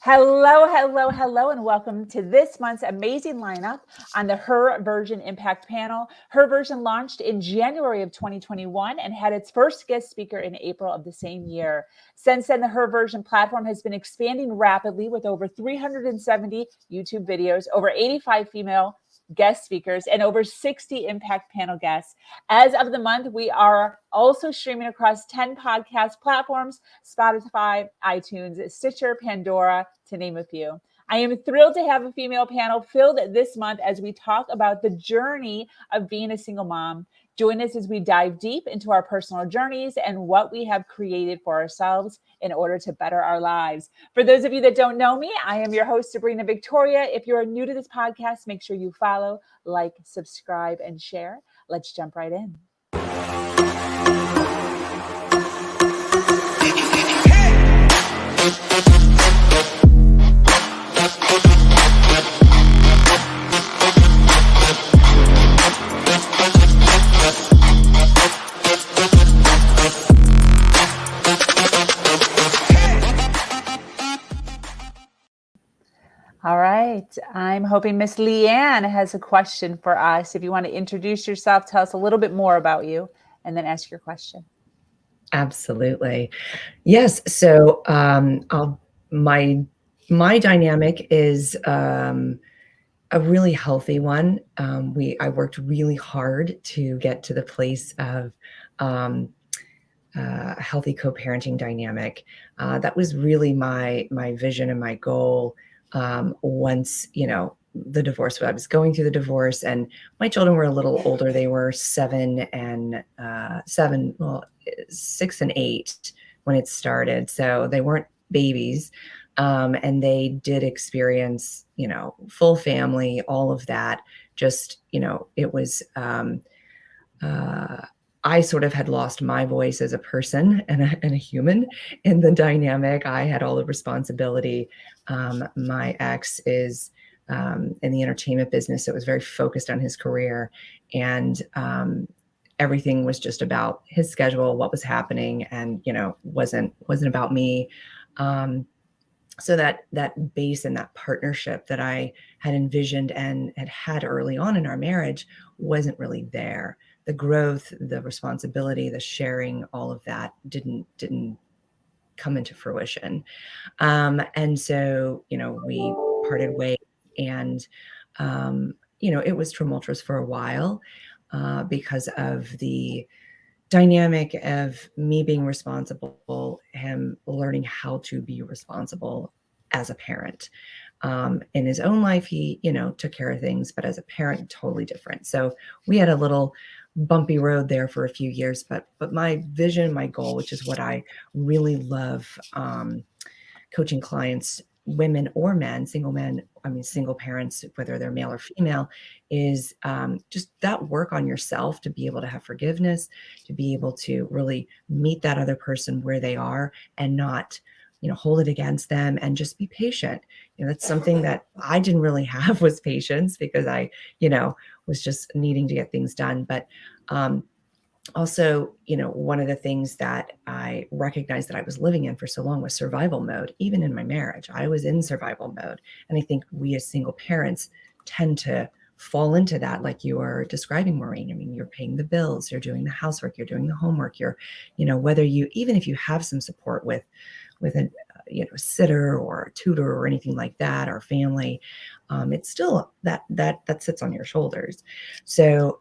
Hello, hello, hello, and welcome to this month's amazing lineup on the Her Version Impact panel. Her Version launched in January of 2021 and had its first guest speaker in April of the same year. Since then, the Her Version platform has been expanding rapidly with over 370 YouTube videos, over 85 female guest speakers, and over 60 impact panel guests. As of the month, we are also streaming across 10 podcast platforms: Spotify, iTunes, Stitcher, Pandora, to name a few. I am thrilled to have a female panel filled this month as we talk about the journey of being a single mom. Join us as we dive deep into our personal journeys and what we have created for ourselves in order to better our lives. For those of you that don't know me, I am your host, Sabrina Victoria. If you're new to this podcast, make sure you follow, like, subscribe, and share. Let's jump right in. All right. I'm hoping Miss LeAnn has a question for us. If you want to introduce yourself, tell us a little bit more about you, and then ask your question. Absolutely. Yes. So my dynamic is a really healthy one. I worked really hard to get to the place of a healthy co-parenting dynamic. That was really my vision and my goal. Once, the divorce, I was going through the divorce, and my children were a little older. They were 6 and 8 when it started. So they weren't babies. And they did experience, full family, all of that. Just, it was, I sort of had lost my voice as a person and a human in the dynamic. I had all the responsibility. My ex is in the entertainment business, so it was very focused on his career, and everything was just about his schedule, what was happening, and wasn't about me. So that base and that partnership that I had envisioned and had early on in our marriage wasn't really there. The growth, the responsibility, the sharing, all of that didn't come into fruition. And so, we parted ways, and, it was tumultuous for a while because of the dynamic of me being responsible, him learning how to be responsible as a parent. In his own life, he, took care of things, but as a parent, totally different. So we had a little bumpy road there for a few years, but my vision, my goal, which is what I really love, coaching clients, women or men, single parents, whether they're male or female, is just that work on yourself to be able to have forgiveness, to be able to really meet that other person where they are and not, hold it against them, and just be patient. That's something that I didn't really have, was patience, because I, was just needing to get things done. But also, one of the things that I recognized that I was living in for so long was survival mode. Even in my marriage, I was in survival mode. And I think we as single parents tend to fall into that, like you are describing, Maureen. I mean, you're paying the bills, you're doing the housework, you're doing the homework, whether even if you have some support with a sitter or a tutor or anything like that, or family, it's still that sits on your shoulders. So,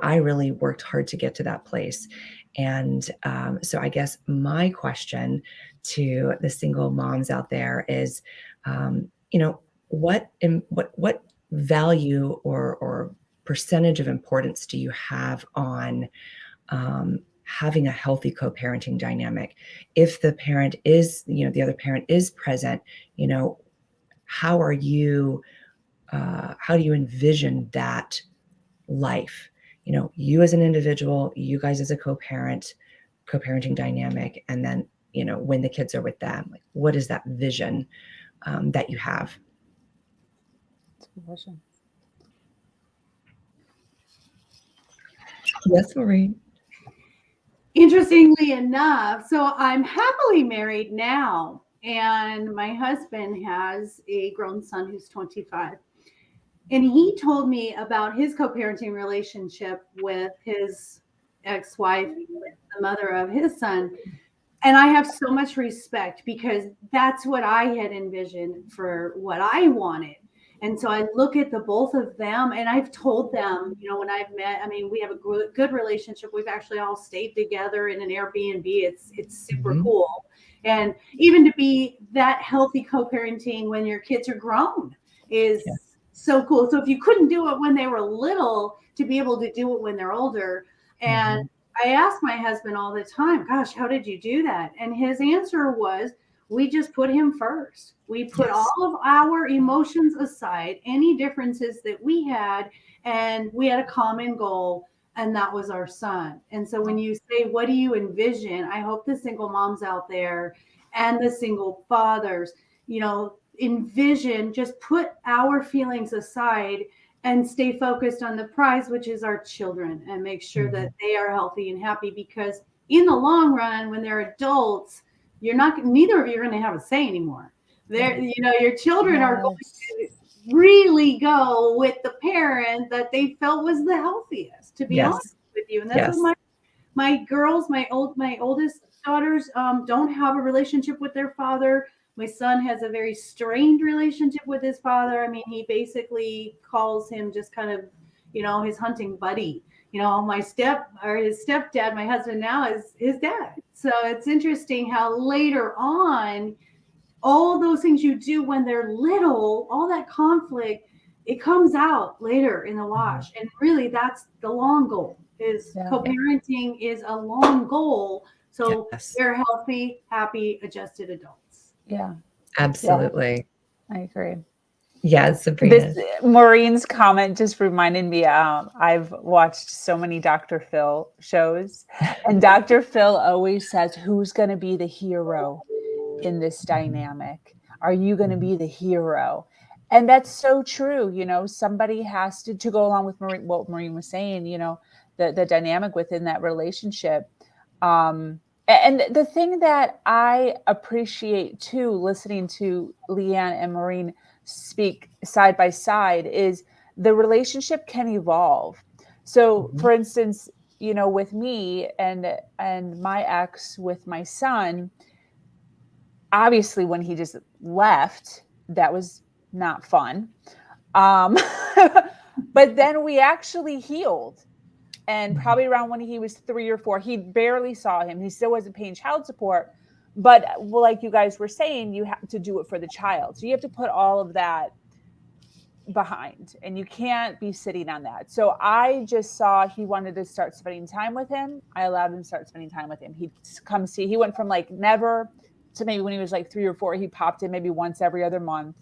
I really worked hard to get to that place. And so I guess my question to the single moms out there is, what value or percentage of importance do you have on having a healthy co-parenting dynamic? If the parent is, the other parent is present, how do you envision that life? You as an individual, you guys as a co-parenting dynamic, and then, when the kids are with them, like, what is that vision that you have? That's a good question. Yes, Maureen. Interestingly enough, so I'm happily married now. and my husband has a grown son who's 25. And he told me about his co-parenting relationship with his ex-wife, the mother of his son. And I have so much respect because that's what I had envisioned for what I wanted. And so I look at the both of them, and I've told them, when I've met, I mean, we have a good relationship. We've actually all stayed together in an Airbnb. It's super Mhm. cool. And even to be that healthy co-parenting when your kids are grown Yeah. is so cool. So if you couldn't do it when they were little, to be able to do it when they're older. And Mhm. I ask my husband all the time, gosh, how did you do that? And his answer was, we just put him first. We put all Yes. of our emotions aside, any differences that we had, and we had a common goal, and that was our son. And so when you say, what do you envision? I hope the single moms out there and the single fathers, envision, just put our feelings aside and stay focused on the prize, which is our children, and make sure that Mhm. they are healthy and happy. Because in the long run, when they're adults, you're not, neither of you are going to have a say anymore. Yeah. Your children are going Yes. to really go with the parent that they felt was the healthiest, to be honest Yes. with you. And that's what Yes. my girls, my oldest daughters, don't have a relationship with their father. My son has a very strained relationship with his father. I mean, he basically calls him just kind of, his hunting buddy. My his stepdad, my husband now, is his dad. So it's interesting how later on, all those things you do when they're little, all that conflict, it comes out later in the Mhm. wash. And really, that's the long goal. Is Yeah. Yeah. co-parenting is a long goal, so Yes. they're healthy, happy, adjusted adults. Yeah. Yeah. Absolutely. I agree. Yes, This Sabrina. Maureen's comment just reminded me. I've watched so many Dr. Phil shows, and Dr. Phil always says, "Who's going to be the hero in this Mhm. dynamic? Are you going to Mhm. be the hero?" And that's so true. Somebody has to go along with Maureen, what Maureen was saying. The dynamic within that relationship. And the thing that I appreciate too, listening to LeAnn and Maureen speak side by side, is the relationship can evolve. So, Mhm. for instance, with me and my ex with my son, obviously when he just left, that was not fun. Um, but then we actually healed. And Mhm. probably around when he was 3 or 4, he barely saw him. He still wasn't paying child support. But well, like you guys were saying, you have to do it for the child. So you have to put all of that behind, and you can't be sitting on that. So I just saw he wanted to start spending time with him. I allowed him to start spending time with him. He'd come see. He went from like never to maybe when he was like 3 or 4, he popped in maybe once every other month,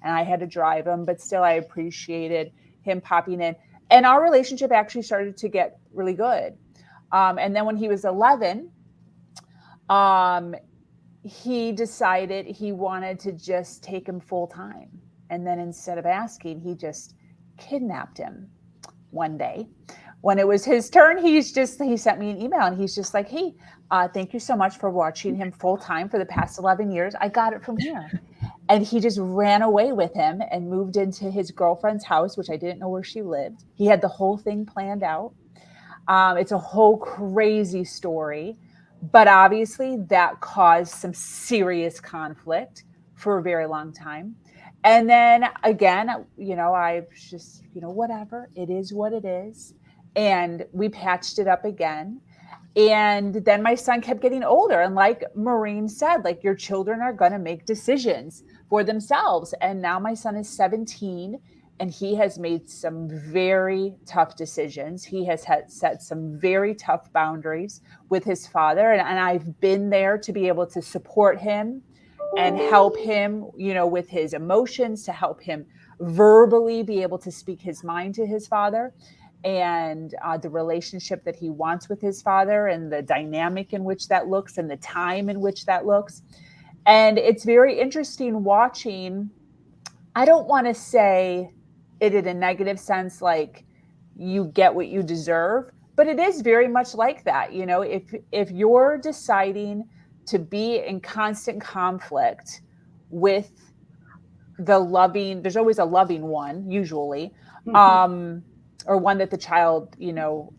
and I had to drive him, but still I appreciated him popping in. And our relationship actually started to get really good. And then when he was 11, um, he decided he wanted to just take him full time. And then instead of asking, he just kidnapped him one day. When it was his turn, he sent me an email, and he's just like, "Hey, thank you so much for watching him full time for the past 11 years. I got it from here." And he just ran away with him and moved into his girlfriend's house, which I didn't know where she lived. He had the whole thing planned out. It's a whole crazy story, but obviously that caused some serious conflict for a very long time. And then again, I just, whatever, it is what it is. And we patched it up again. And then my son kept getting older. And like Maureen said, like your children are going to make decisions for themselves. And now my son is 17, and he has made some very tough decisions. He has set some very tough boundaries with his father. And I've been there to be able to support him and help him, with his emotions, to help him verbally be able to speak his mind to his father, and the relationship that he wants with his father, and the dynamic in which that looks, and the time in which that looks. And it's very interesting watching. I don't want to say it in a negative sense, like you get what you deserve, but it is very much like that. If you're deciding to be in constant conflict with the loving, there's always a loving one, usually, or one that the child,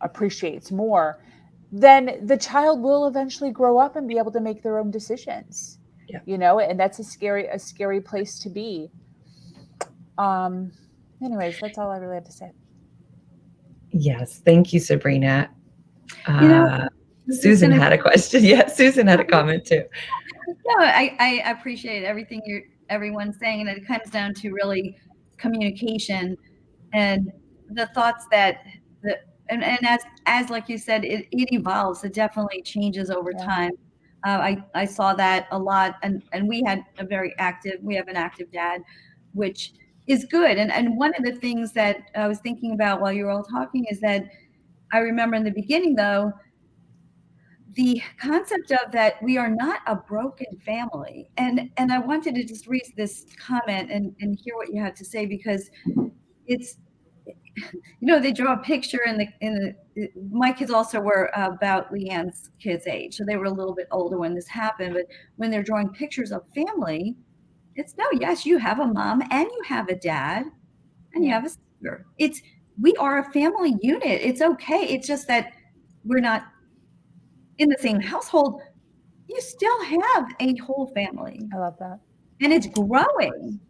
appreciates more, then the child will eventually grow up and be able to make their own decisions. Yeah. And that's a scary place to be. Anyways, that's all I really have to say. Yes. Thank you, Sabrina. Susan had a question. Yes, Susan had a comment too. No, I appreciate everything everyone's saying, and it comes down to really communication and the thoughts and as like you said, it evolves. It definitely changes over time. I saw that a lot, and we have an active dad, which is good. And one of the things that I was thinking about while you were all talking is that I remember in the beginning, though, the concept of that we are not a broken family. And I wanted to just read this comment and hear what you had to say, because it's, they draw a picture my kids also were about LeAnn's kids' age. So they were a little bit older when this happened, but when they're drawing pictures of family, it's yes, you have a mom and you have a dad and you have a sister. We are a family unit. It's okay. It's just that we're not in the same household. You still have a whole family. I love that. And it's growing.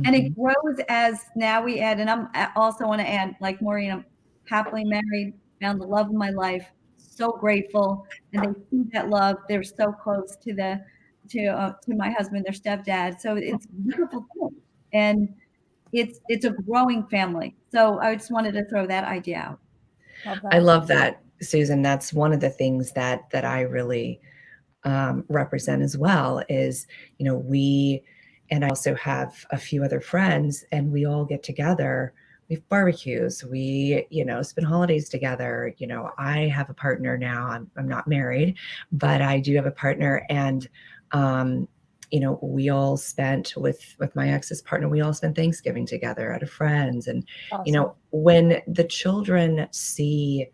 And it grows as now we add, and I also want to add, like Maureen, I'm happily married, found the love of my life, so grateful. And they see that love. They're so close to my husband, their stepdad. So it's a beautiful thing. And it's a growing family. So I just wanted to throw that idea out. I love that, Susan. That's one of the things that I really represent as well is, and I also have a few other friends, and we all get together. We have barbecues. We, spend holidays together. I have a partner now. I'm not married, but I do have a partner, and we all spent with my ex's partner. We all spent Thanksgiving together at a friend's, and awesome. When the children see,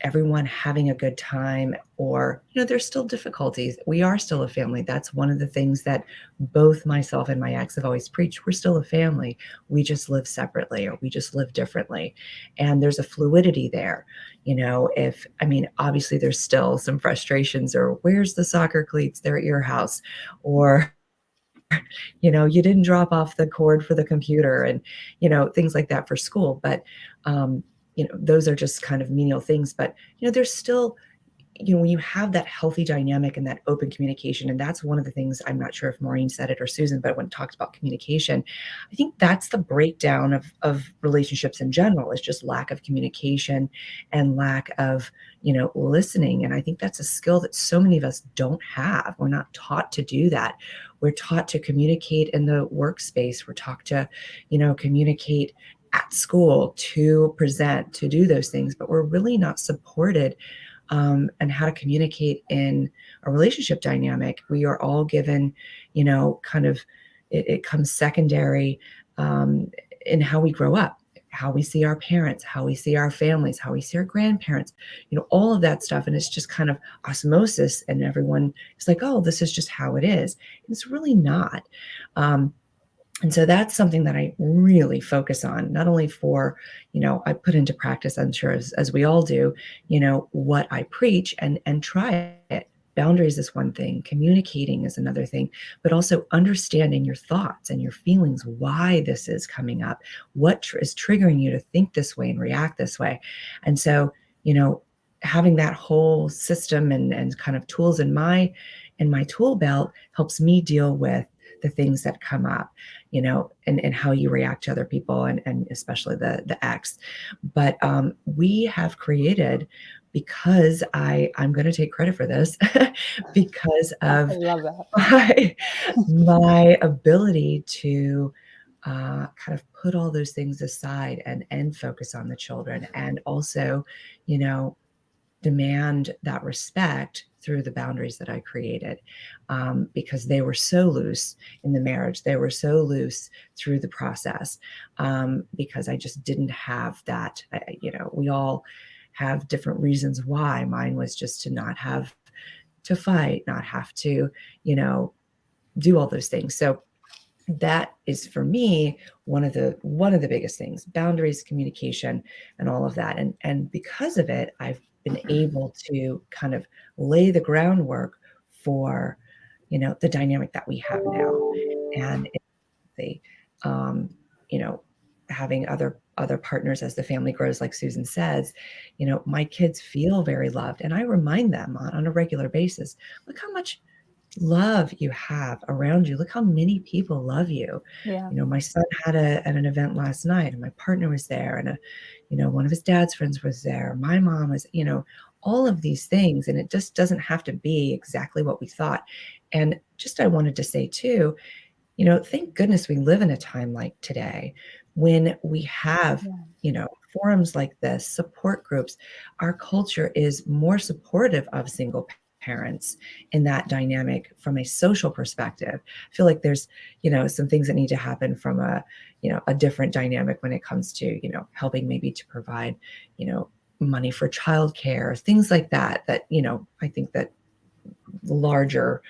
everyone having a good time, or, there's still difficulties. We are still a family. That's one of the things that both myself and my ex have always preached. We're still a family. We just live separately, or we just live differently. And there's a fluidity there. Obviously there's still some frustrations, or where's the soccer cleats? They're at your house, or, you didn't drop off the cord for the computer, and, things like that for school. But, those are just kind of menial things, but, there's still, when you have that healthy dynamic and that open communication, and that's one of the things, I'm not sure if Maureen said it or Susan, but when it talks about communication, I think that's the breakdown of relationships in general, is just lack of communication and lack of, listening. And I think that's a skill that so many of us don't have. We're not taught to do that. We're taught to communicate in the workspace. We're taught to, communicate at school, to present, to do those things, but we're really not supported and how to communicate in a relationship dynamic. We are all given, kind of, it comes secondary in how we grow up, how we see our parents, how we see our families, how we see our grandparents, all of that stuff. And it's just kind of osmosis, and everyone is like, oh, this is just how it is. And it's really not. And so that's something that I really focus on, not only for, I put into practice, I'm sure as we all do, what I preach and try it. Boundaries is one thing, communicating is another thing, but also understanding your thoughts and your feelings, why this is coming up, what is triggering you to think this way and react this way. And so, having that whole system and kind of tools in my tool belt helps me deal with the things that come up, and how you react to other people, and especially the ex. But we have created, because I'm going to take credit for this, because of my ability to kind of put all those things aside and focus on the children, and also, demand that respect through the boundaries that I created, because they were so loose in the marriage. They were so loose through the process, because I just didn't have that. We all have different reasons why. Mine was just to not have, to fight, not have to, do all those things. So that is, for me, one of the biggest things: boundaries, communication, and all of that. And because of it, I've been able to kind of lay the groundwork for, the dynamic that we have now. And the, having other partners as the family grows, like Susan says, my kids feel very loved. And I remind them on a regular basis, look how much love you have around you. Look how many people love you. Yeah. My son had an event last night, and my partner was there, and one of his dad's friends was there. My mom was, all of these things. And it just doesn't have to be exactly what we thought. And I wanted to say too, thank goodness we live in a time like today when we have, forums like this, support groups. Our culture is more supportive of single parents in that dynamic from a social perspective. I feel like there's, some things that need to happen from a different dynamic when it comes to, helping maybe to provide, money for childcare, things like that, I think that larger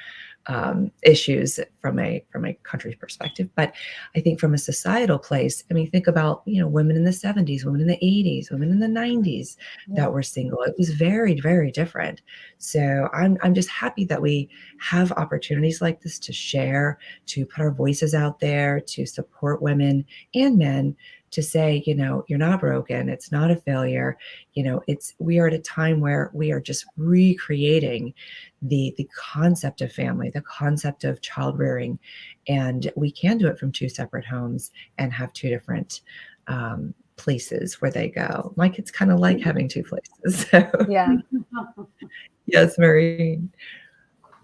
issues from a country perspective. But I think from a societal place, I mean, think about, women in the 70s, women in the 80s, women in the 90s that were single. It was very, very different. So I'm just happy that we have opportunities like this to share, to put our voices out there, to support women and men, to say, you're not broken. It's not a failure. We are at a time where we are just recreating the concept of family, the concept of child rearing, and we can do it from two separate homes and have two different places where they go. My kids kind of like having two places. So. Yeah. Yes, Maureen.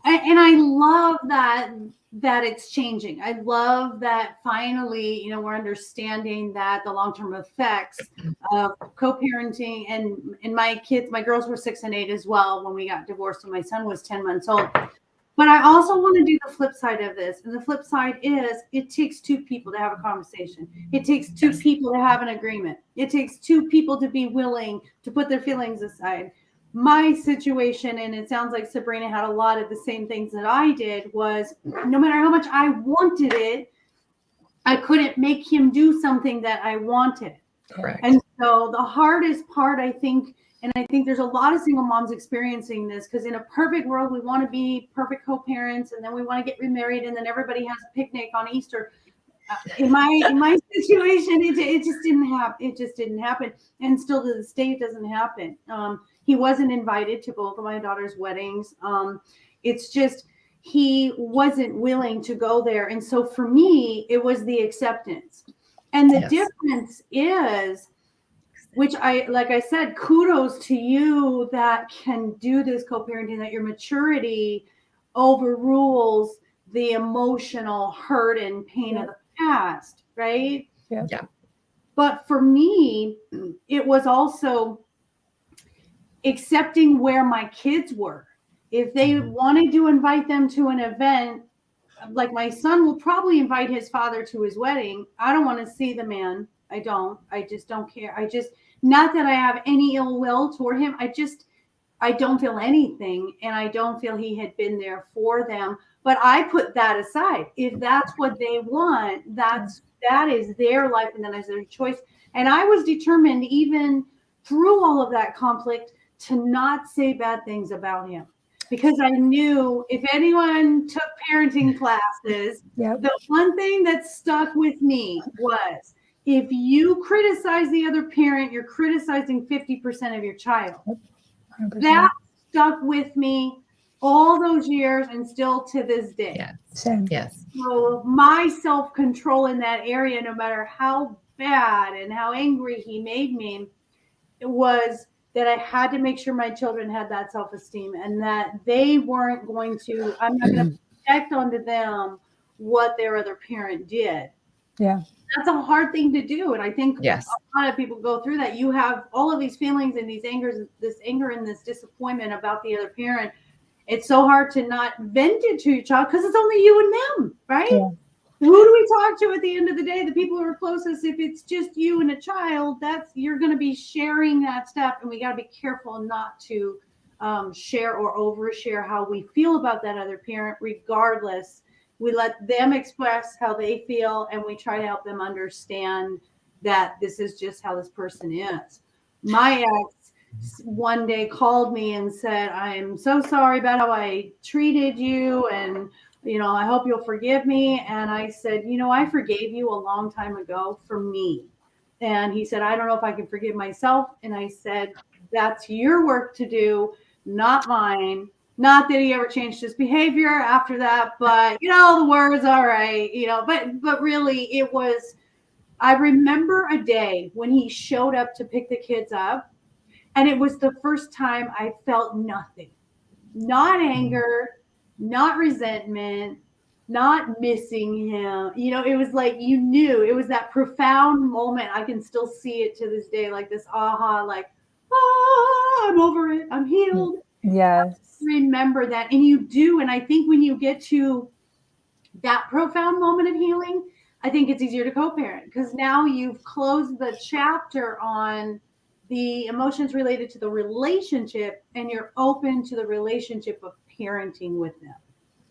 And I love that it's changing. I love that finally, we're understanding that the long-term effects of co-parenting, and my girls were 6 and 8 as well when we got divorced, and my son was 10 months old. But I also want to do the flip side of this. And the flip side is it takes two people to have a conversation. It takes two people to have an agreement. It takes two people to be willing to put their feelings aside. My situation, and it sounds like Sabrina had a lot of the same things that I did, was no matter how much I wanted it, I couldn't make him do something that I wanted. Correct. And so the hardest part, I think, and I think there's a lot of single moms experiencing this, because in a perfect world, we want to be perfect co-parents, and then we want to get remarried, and then everybody has a picnic on Easter. In my situation, it just didn't happen. It just didn't happen, and still to this day, it doesn't happen. He wasn't invited to both of my daughter's weddings. It's just he wasn't willing to go there, and so for me, it was the acceptance. And the difference is, which like I said, kudos to you that can do this co-parenting, that your maturity overrules the emotional hurt and pain of the past, right? Yeah. But for me, it was also accepting where my kids were. If they wanted to invite them to an event, like my son will probably invite his father to his wedding. I don't want to see the man. I just don't care. Not that I have any ill will toward him. I don't feel anything, and I don't feel he had been there for them. But I put that aside. If that's what they want, that is their life, and then it's their choice. And I was determined, even through all of that conflict, to not say bad things about him, because I knew if anyone took parenting classes, the one thing that stuck with me was, if you criticize the other parent, you're criticizing 50% of your child. 100%. That stuck with me all those years, and still to this day. Yeah. Same. Yes. So my self-control in that area, no matter how bad and how angry he made me, it was that I had to make sure my children had that self-esteem, and that they weren't going to, I'm not going to project onto them what their other parent did. Yeah. That's a hard thing to do. And I think Yes. a lot of people go through that. You have all of these feelings and this anger and this disappointment about the other parent. It's so hard to not vent it to your child, because it's only you and them, right? Yeah. Who do we talk to at the end of the day? The people who are closest. If it's just you and a child, you're going to be sharing that stuff, and we got to be careful not to share or overshare how we feel about that other parent. Regardless, we let them express how they feel, and we try to help them understand that this is just how this person is. My ex one day called me and said, "I'm so sorry about how I treated you, and I hope you'll forgive me." And I said, "I forgave you a long time ago for me." And he said, "I don't know if I can forgive myself." And I said, "That's your work to do, not mine." Not that he ever changed his behavior after that, but the words, all right, but really it was, I remember a day when he showed up to pick the kids up, and it was the first time I felt nothing. Not anger, not resentment, not missing him. It was like, it was that profound moment. I can still see it to this day, like this aha, like, I'm over it. I'm healed. Yes. Remember that. And you do. And I think when you get to that profound moment of healing, I think it's easier to co-parent, because now you've closed the chapter on the emotions related to the relationship, and you're open to the relationship of parenting with them.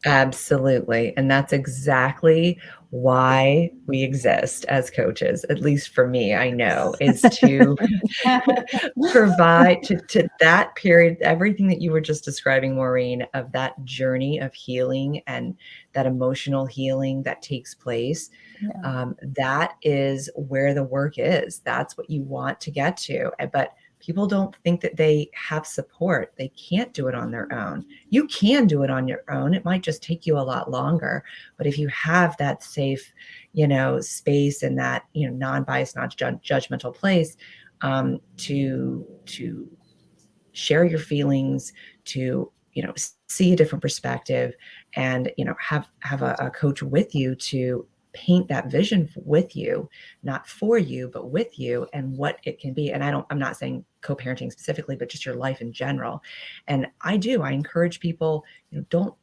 Absolutely. And that's exactly why we exist as coaches, at least for me, I know, is to provide to that period, everything that you were just describing, Maureen, of that journey of healing and that emotional healing that takes place. Yeah. That is where the work is. That's what you want to get to. But people don't think that they have support. They can't do it on their own. You can do it on your own. It might just take you a lot longer. But if you have that safe, space and that, non-biased, not judgmental place, to share your feelings, to, see a different perspective, and, have a coach with you to paint that vision with you, not for you, but with you, and what it can be. And I'm not saying co-parenting specifically, but just your life in general. And I encourage people, don't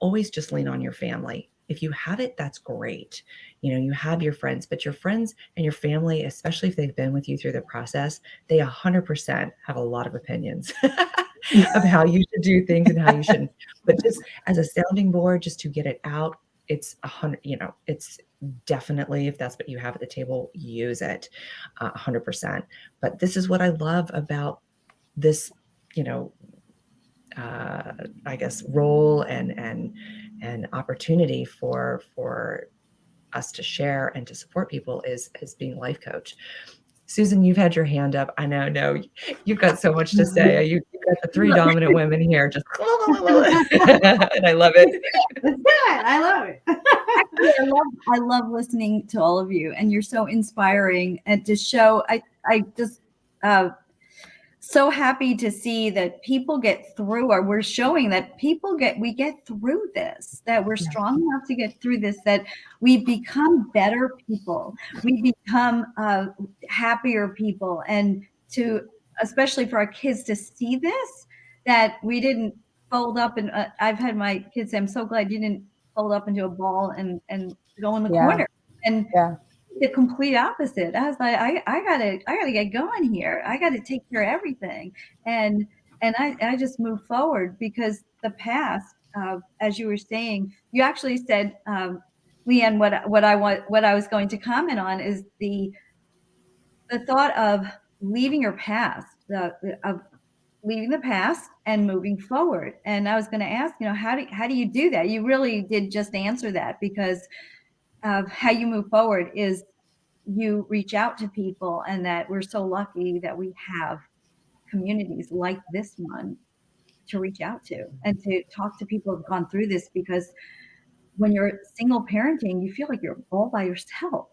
always just lean on your family. If you have it, that's great. You have your friends, but your friends and your family, especially if they've been with you through the process, they 100% have a lot of opinions of how you should do things and how you shouldn't. But just as a sounding board, just to get it out, it's 100, it's definitely, if that's what you have at the table, use it 100%. But this is what I love about this, I guess, role and opportunity for us to share and to support people is being a life coach. Susan, you've had your hand up. I know, no, you've got so much to say. You've got the three dominant women here, just and I love it. It's good. I love it. Actually, I love listening to all of you, and you're so inspiring. And to show, I just so happy to see that people get through, or we're showing that we get through this, that we're strong enough to get through this, that we become better people, we become happier people, and to, especially for our kids, to see this, that we didn't fold up. And I've had my kids say, "I'm so glad you didn't fold up into a ball and go in the corner." And the complete opposite. I was like, I gotta get going here. I gotta take care of everything. And I just moved forward, because the past, as you were saying, you actually said, LeAnn, what I was going to comment on is the thought of leaving your past, of leaving the past and moving forward. And I was going to ask, how do you do that? You really did just answer that, because of how you move forward is you reach out to people, and that we're so lucky that we have communities like this one to reach out to and to talk to people who've gone through this. Because when you're single parenting, you feel like you're all by yourself.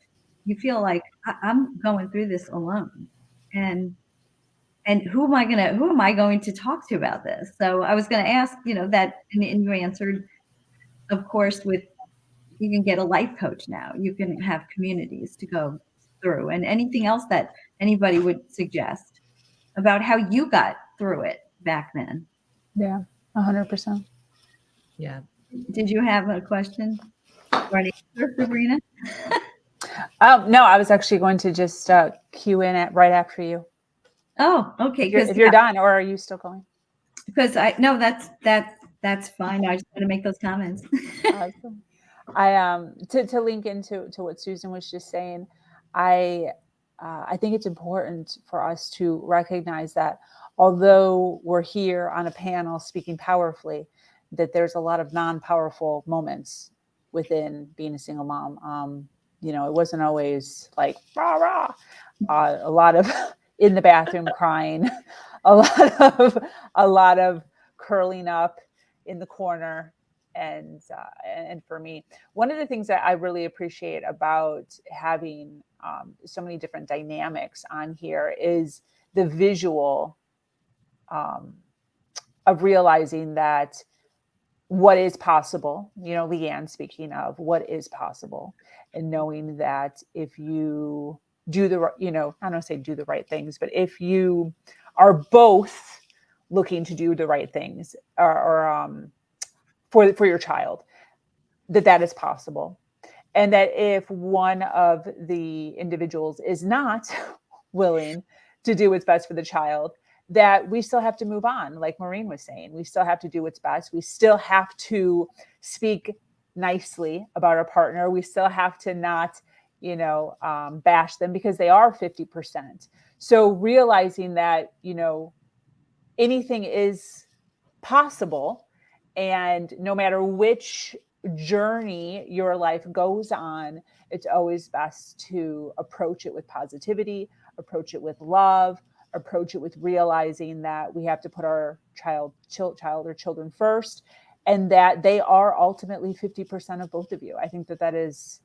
You feel like, I'm going through this alone, and who am I going to talk to about this? So I was going to ask, that, and you answered, of course, with, you can get a life coach now. You can have communities to go through, and anything else that anybody would suggest about how you got through it back then. Yeah, 100%. Yeah. Did you have a question or an answer, Sabrina? No, I was actually going to just cue in right after you. Oh, okay. If you're done, or are you still going? because that's fine. I just want to make those comments. Awesome. I to link into what Susan was just saying, I think it's important for us to recognize that although we're here on a panel speaking powerfully, that there's a lot of non-powerful moments within being a single mom. You know, it wasn't always like rah rah. A lot of in the bathroom crying, a lot of curling up in the corner. And for me, one of the things that I really appreciate about having so many different dynamics on here is the visual of realizing that what is possible, you know, LeAnn speaking of what is possible, and knowing that if you do the, you know, I don't say do the right things, but if you are both looking to do the right things or for your child, that is possible. And that if one of the individuals is not willing to do what's best for the child, that we still have to move on. Like Maureen was saying, we still have to do what's best. We still have to speak nicely about our partner. We still have to not, you know, bash them because they are 50%. So realizing that, you know, anything is possible, and no matter which journey your life goes on, it's always best to approach it with positivity, approach it with love, approach it with realizing that we have to put our child or children first, and that they are ultimately 50% of both of you. I think that is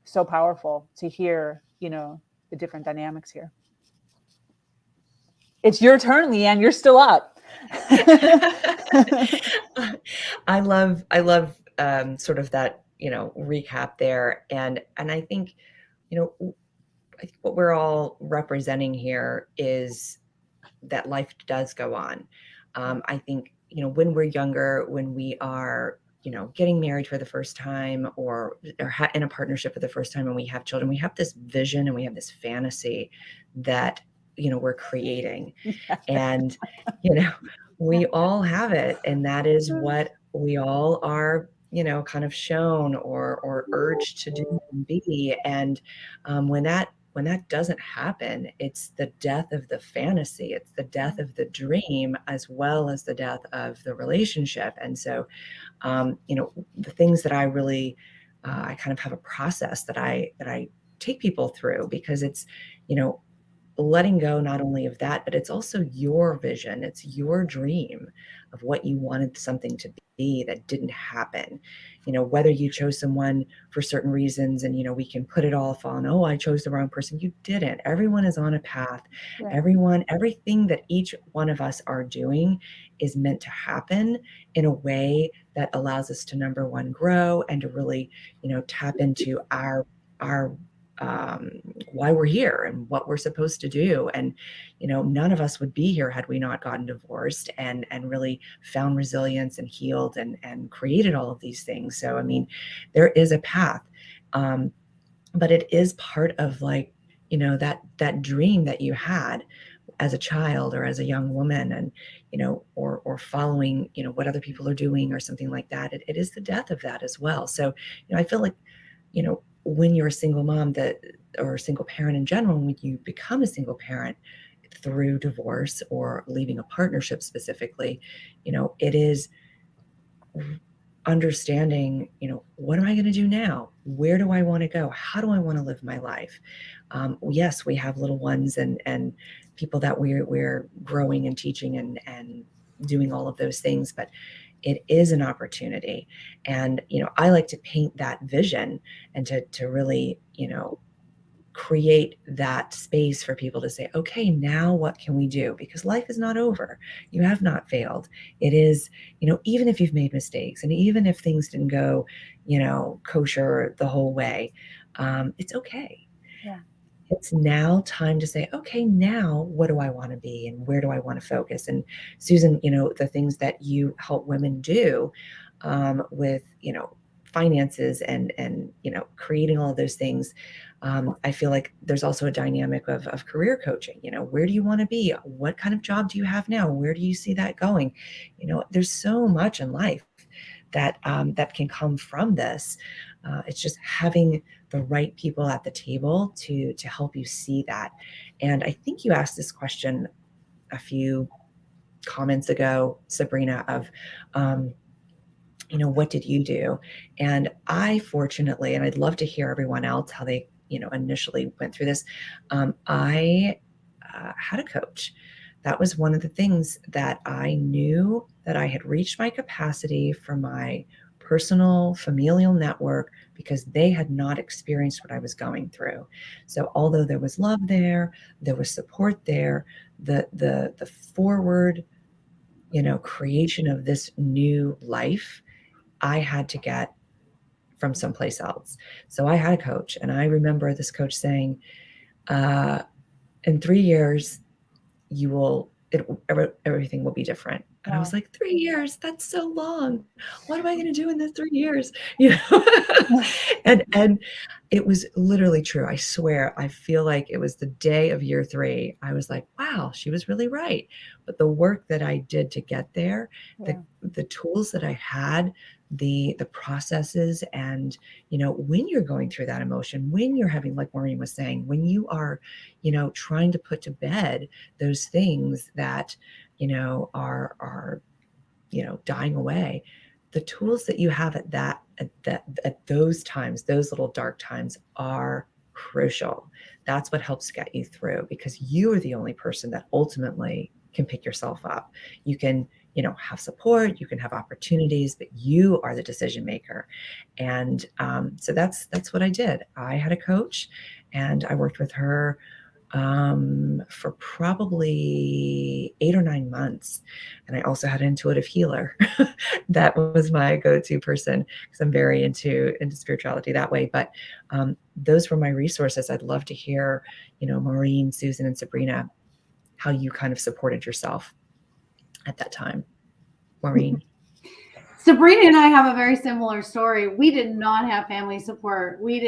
so powerful to hear, you know, the different dynamics here. It's your turn, LeAnn. You're still up. I love sort of that, you know, recap there. And I think, you know, I think what we're all representing here is that life does go on. I think, you know, when we're younger, when we are, you know, getting married for the first time or in a partnership for the first time and we have children, we have this vision and we have this fantasy that, you know, we're creating. And, you know, we all have it. And that is what we all are, you know, kind of shown or urged to do and be. And when that doesn't happen, it's the death of the fantasy. It's the death of the dream, as well as the death of the relationship. And so, you know, the things that I really, I kind of have a process that I take people through, because it's, you know, letting go not only of that, but it's also your vision. It's your dream of what you wanted something to be that didn't happen. You know, whether you chose someone for certain reasons, and, you know, we can put it all on, oh, I chose the wrong person. You didn't. Everyone is on a path. Yeah. Everything that each one of us are doing is meant to happen in a way that allows us to, number one, grow, and to really, you know, tap into our why we're here and what we're supposed to do. And, you know, none of us would be here had we not gotten divorced and really found resilience and healed and created all of these things. So, I mean, there is a path, but it is part of, like, you know, that dream that you had as a child or as a young woman, and, you know, or following, you know, what other people are doing or something like that. It is the death of that as well. So, you know, I feel like, you know, when you're a single mom or a single parent in general, when you become a single parent through divorce or leaving a partnership specifically, you know, it is understanding, you know, what am I going to do now? Where do I want to go? How do I want to live my life? Yes, we have little ones and people that we're growing and teaching and doing all of those things, but it is an opportunity. And, you know, I like to paint that vision and to really, you know, create that space for people to say, okay, now what can we do? Because life is not over. You have not failed. It is, you know, even if you've made mistakes and even if things didn't go, you know, kosher the whole way, it's okay. Yeah. It's now time to say, okay, now what do I want to be and where do I want to focus? And Susan, you know, the things that you help women do with, you know, finances and creating all of those things, I feel like there's also a dynamic of career coaching. Where do you want to be? What kind of job do you have now? Where do you see that going? There's so much in life that that can come from this. It's just having the right people at the table to help you see that. And I think you asked this question a few comments ago, Sabrina, of what did you do? And I fortunately, and I'd love to hear everyone else how they initially went through this. I had a coach. That was one of the things that I knew that I had reached my capacity for my personal familial network, because they had not experienced what I was going through. So although there was love there was support there, the forward creation of this new life I had to get from someplace else. So I had a coach, and I remember this coach saying, in 3 years, everything will be different. And I was like, 3 years, that's so long. What am I going to do in the 3 years? And it was literally true. I swear, I feel like it was the day of year 3. I was like, wow, she was really right. But the work that I did to get there, the tools that I had, the processes, and when you're going through that emotion, when you're having, like Maureen was saying, when you are trying to put to bed those things that are dying away, the tools that you have at those times, those little dark times, are crucial. That's what helps get you through, because you are the only person that ultimately can pick yourself up. You can have support, you can have opportunities, but you are the decision maker. And so that's what I did. I had a coach, and I worked with her for probably 8 or 9 months. And I also had an intuitive healer. That was my go-to person, because I'm very into spirituality that way. But those were my resources. I'd love to hear, Maureen, Susan, and Sabrina, how you kind of supported yourself at that time. Maureen. Sabrina and I have a very similar story. We did not have family support. We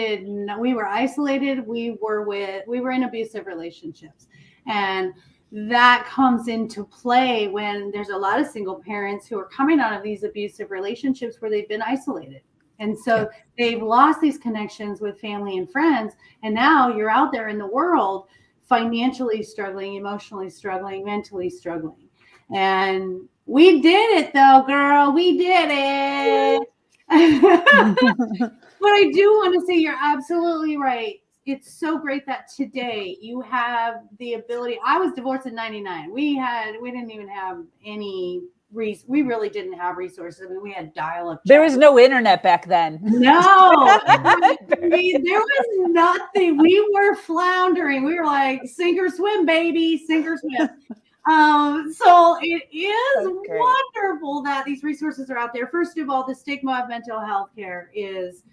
were isolated. We were in abusive relationships. And that comes into play when there's a lot of single parents who are coming out of these abusive relationships where they've been isolated. And so they've lost these connections with family and friends. And now you're out there in the world financially struggling, emotionally struggling, mentally struggling. And we did it though, girl. We did it. But I do want to say you're absolutely right. It's so great that today you have the ability. I was divorced in 99. We didn't even have any we really didn't have resources. I mean, we had dial-up. There was no internet back then. No, I mean, there was nothing. We were floundering. We were like, sink or swim, baby, sink or swim. So it is wonderful that these resources are out there. First of all, the stigma of mental health care is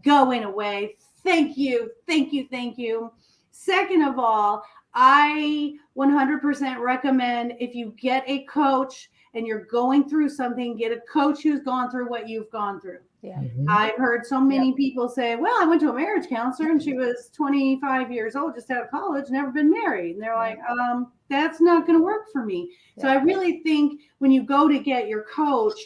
going away. Thank you. Thank you. Thank you. Second of all, I 100% recommend, if you get a coach and you're going through something, get a coach who's gone through what you've gone through. Yeah. I've heard so many people say, well, I went to a marriage counselor and she was 25 years old, just out of college, never been married. And they're like, that's not going to work for me. Yeah. So I really think when you go to get your coach,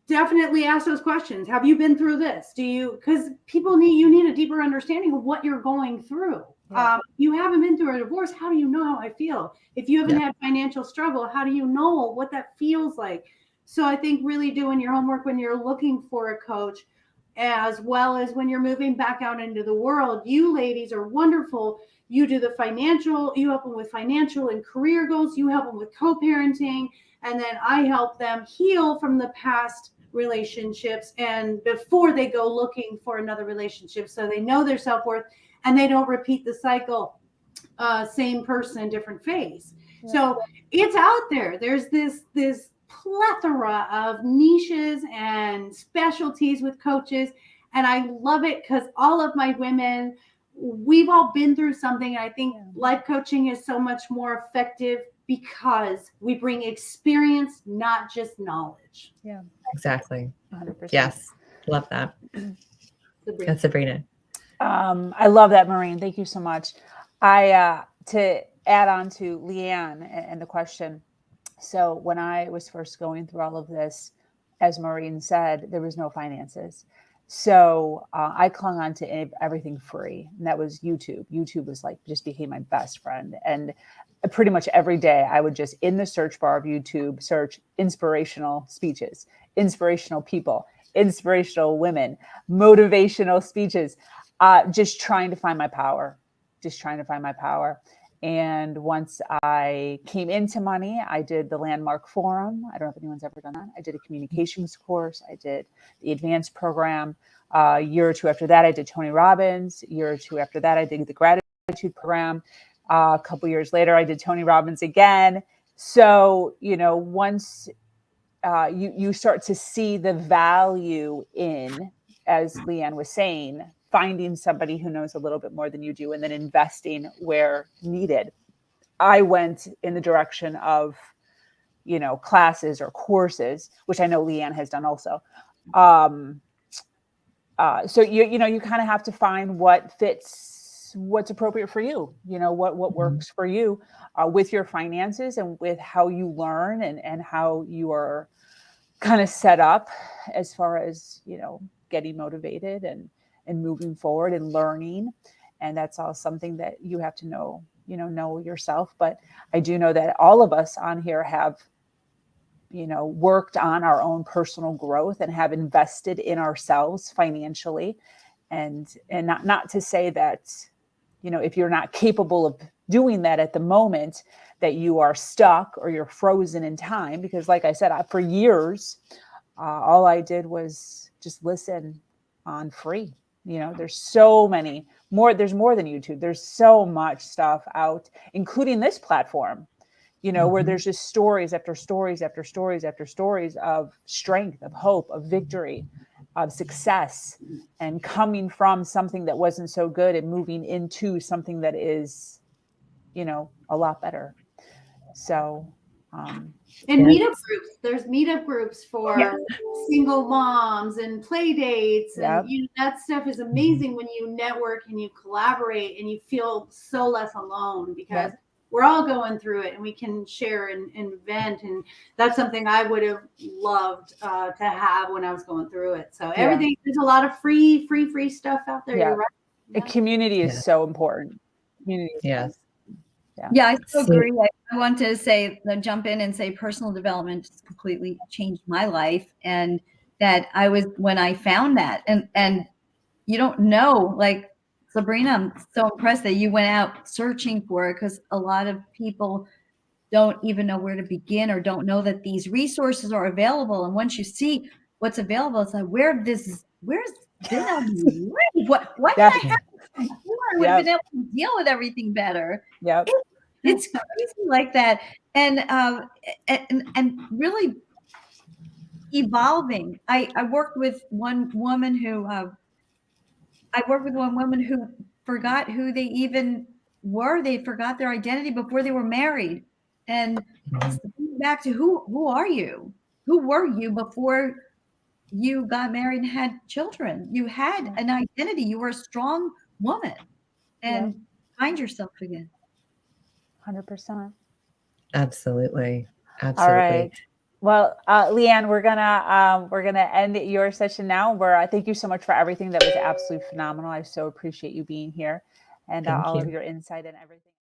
definitely ask those questions. Have you been through this? Because you need a deeper understanding of what you're going through. Yeah. You haven't been through a divorce. How do you know how I feel? If you haven't had financial struggle, how do you know what that feels like? So I think really doing your homework when you're looking for a coach, as well as when you're moving back out into the world. You ladies are wonderful. You do the financial, you help them with financial and career goals. You help them with co-parenting. And then I help them heal from the past relationships and before they go looking for another relationship, so they know their self-worth and they don't repeat the cycle. Same person, different phase. Yeah. So it's out there. There's this plethora of niches and specialties with coaches. And I love it because all of my women, we've all been through something. And I think life coaching is so much more effective because we bring experience, not just knowledge. Yeah. Exactly. 100%. Yes. Love that. Sabrina. That's Sabrina. I love that, Maureen. Thank you so much. To add on to LeAnn and the question. So when I was first going through all of this, as Maureen said, there was no finances. So I clung on to everything free, and that was YouTube. YouTube was like, just became my best friend. And pretty much every day I would just, in the search bar of YouTube, search inspirational speeches, inspirational people, inspirational women, motivational speeches, just trying to find my power, And once I came into money, I did the Landmark Forum. I don't know if anyone's ever done that. I did a communications course. I did the advanced program. A year or two after that, I did Tony Robbins. A year or two after that, I did the gratitude program. A couple years later, I did Tony Robbins again. So, once you start to see the value in, as LeAnn was saying, finding somebody who knows a little bit more than you do and then investing where needed. I went in the direction of, classes or courses, which I know LeAnn has done also. So you kind of have to find what fits, what's appropriate for you, what works for you with your finances and with how you learn and how you are kind of set up as far as, getting motivated and moving forward and learning. And that's all something that you have to know yourself. But I do know that all of us on here have, worked on our own personal growth and have invested in ourselves financially. And not to say that, if you're not capable of doing that at the moment, that you are stuck or you're frozen in time. Because like I said, for years, all I did was just listen on free. There's so many more. There's more than YouTube. There's so much stuff out, including this platform, where there's just stories after stories after stories after stories of strength, of hope, of victory, of success, and coming from something that wasn't so good and moving into something that is, a lot better. So, and meetup groups. There's meetup groups for single moms and play dates. And that stuff is amazing when you network and you collaborate and you feel so less alone because we're all going through it and we can share and vent. And that's something I would have loved to have when I was going through it. So everything, there's a lot of free stuff out there. You're right. The community is so important. Community is Yeah, I so agree. I want to jump in and say personal development just completely changed my life. And that when I found that, and you don't know, like Sabrina, I'm so impressed that you went out searching for it because a lot of people don't even know where to begin or don't know that these resources are available. And once you see what's available, it's like, where's this already? Why did I have this before? I would have been able to deal with everything better. Yep. It's crazy like that. And really evolving. I worked with one woman who forgot who they even were. They forgot their identity before they were married. And back to who are you? Who were you before you got married and had children? You had an identity. You were a strong woman. And find yourself again. 100%. Absolutely. All right. Well, LeAnn, we're gonna end your session now. I thank you so much for everything. That was absolutely phenomenal. I so appreciate you being here and all of your insight and everything.